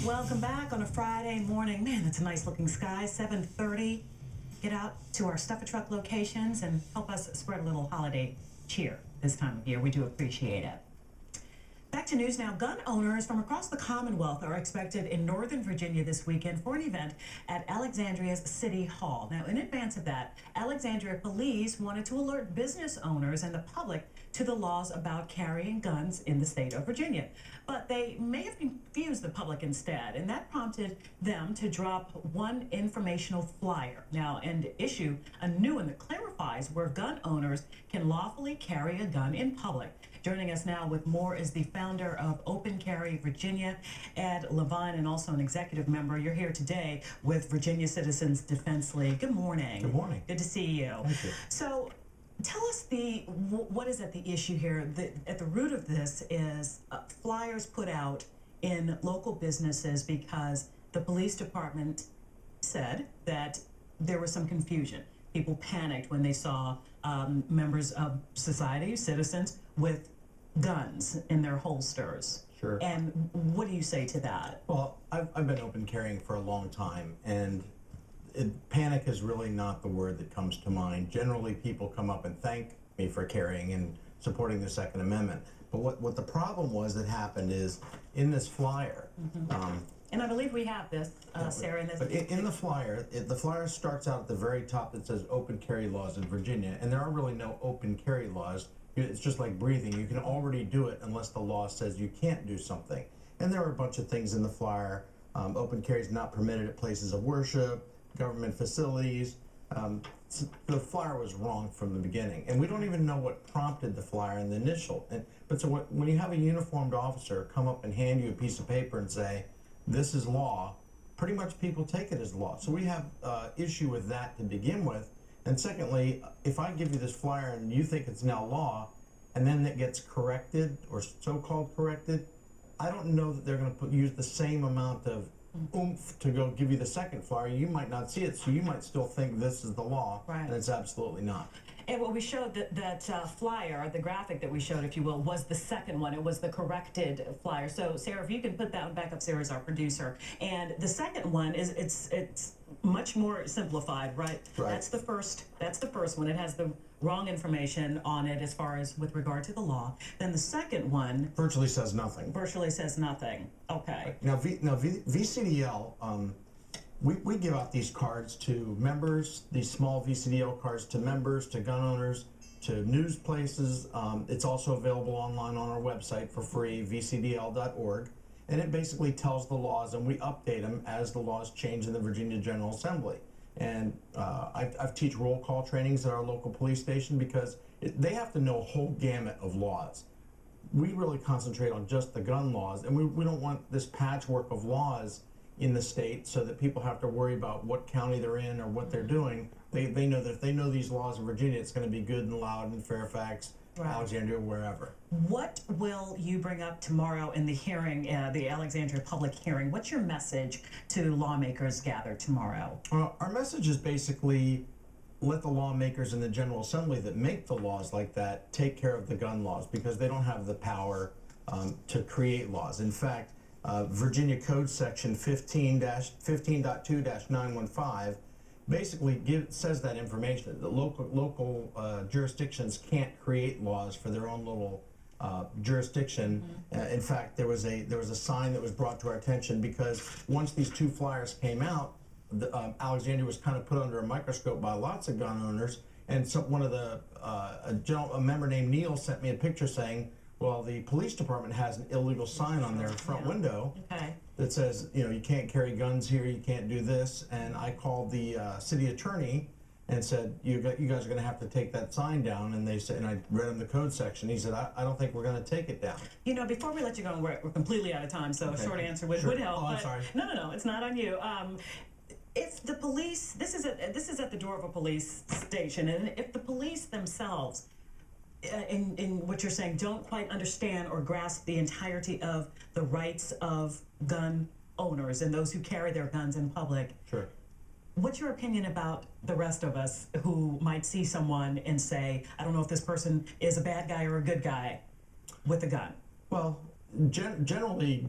Welcome back on a Friday morning. Man, that's a nice looking sky, 7:30. Get out to our Stuff a Truck locations and help us spread a little holiday cheer this time of year. We do appreciate it. Back to news now. Gun owners from across the Commonwealth are expected in Northern Virginia this weekend for an event at Alexandria's City Hall. Now, in advance of that, Alexandria police wanted to alert business owners and the public to the laws about carrying guns in the state of Virginia. But they may have confused the public instead, and that prompted them to drop one informational flyer now and issue a new one that clarifies where gun owners can lawfully carry a gun in public. Joining us now with more is the founder of Open Carry Virginia, Ed Levine, and also an executive member. You're here today with Virginia Citizens Defense League. Good morning. Good morning. Good to see you. Thank you. So tell us what is at the issue here. At the root of this is flyers put out in local businesses because the police department said that there was some confusion. People panicked when they saw members of society, citizens, with guns in their holsters. Sure. And what do you say to that? Well, I've been open carrying for a long time, and panic is really not the word that comes to mind. Generally, people come up and thank me for carrying and supporting the Second Amendment. But what the problem was that happened is in this flyer, And I believe we have this, Sarah, in this. But in the flyer, the flyer starts out at the very top that says open carry laws in Virginia, and there are really no open carry laws. It's just like breathing. You can already do it unless the law says you can't do something. And there are a bunch of things in the flyer. Open carry is not permitted at places of worship, government facilities. The flyer was wrong from the beginning, and we don't even know what prompted the flyer in the initial. But so when you have a uniformed officer come up and hand you a piece of paper and say, this is law, pretty much people take it as law. So we have issue with that to begin with. And secondly, if I give you this flyer and you think it's now law, and then it gets corrected or so-called corrected, I don't know that they're going to use the same amount of oomph to go give you the second flyer. You might not see it, so you might still think this is the law, right. And it's absolutely not. And what we showed, that flyer, the graphic that we showed, if you will, was the second one. It was the corrected flyer. So, Sarah, if you can put that one back up, Sarah's our producer. And the second one is it's much more simplified, right? That's the first one. It has the wrong information on it as far as with regard to the law. Then the second one virtually says nothing. Virtually says nothing. Okay. Now, VCDL. We give out these cards to members, these small VCDL cards to members, to gun owners, to news places. It's also available online on our website for free, vcdl.org. And it basically tells the laws, and we update them as the laws change in the Virginia General Assembly. And I teach roll call trainings at our local police station because they have to know a whole gamut of laws. We really concentrate on just the gun laws, and we don't want this patchwork of laws in the state so that people have to worry about what county they're in or what they're doing. They know that if they know these laws in Virginia, it's going to be good and loud in Fairfax, right. Alexandria, wherever. What will you bring up tomorrow in the hearing, the Alexandria public hearing? What's your message to lawmakers gathered tomorrow? Our message is basically let the lawmakers in the General Assembly that make the laws like that take care of the gun laws because they don't have the power to create laws. In fact, Virginia Code Section 15.2-915 basically says that information. The local jurisdictions can't create laws for their own little jurisdiction. In fact, there was a sign that was brought to our attention because once these two flyers came out, Alexandria was kind of put under a microscope by lots of gun owners. And one of a member named Neil sent me a picture saying, well, the police department has an illegal sign on their front window that says, you can't carry guns here, you can't do this. And I called the city attorney and said, you guys are going to have to take that sign down. And they said, and I read him the code section. He said, I don't think we're going to take it down. Before we let you go, we're completely out of time, so a short answer would help. Oh, I'm sorry. No, it's not on you. If the police, this is at the door of a police station, and if the police themselves in what you're saying, don't quite understand or grasp the entirety of the rights of gun owners and those who carry their guns in public. Sure. What's your opinion about the rest of us who might see someone and say, I don't know if this person is a bad guy or a good guy with a gun? Well, generally,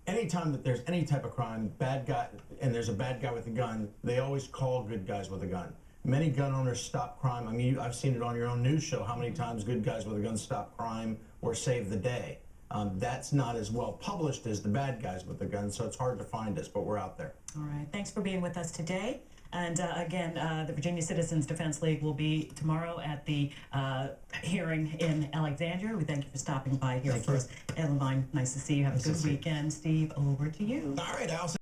anytime that there's any type of crime, bad guy, and there's a bad guy with a gun, they always call good guys with a gun. Many gun owners stop crime. I mean, I've seen it on your own news show, how many times good guys with a gun stop crime or save the day. That's not as well published as the bad guys with the gun, so it's hard to find us, but we're out there. All right. Thanks for being with us today. And again, the Virginia Citizens Defense League will be tomorrow at the hearing in Alexandria. We thank you for stopping by here Thank first. Ed Levine, nice to see you. Have a good to see you. weekend. Steve, over to you. All right, Allison.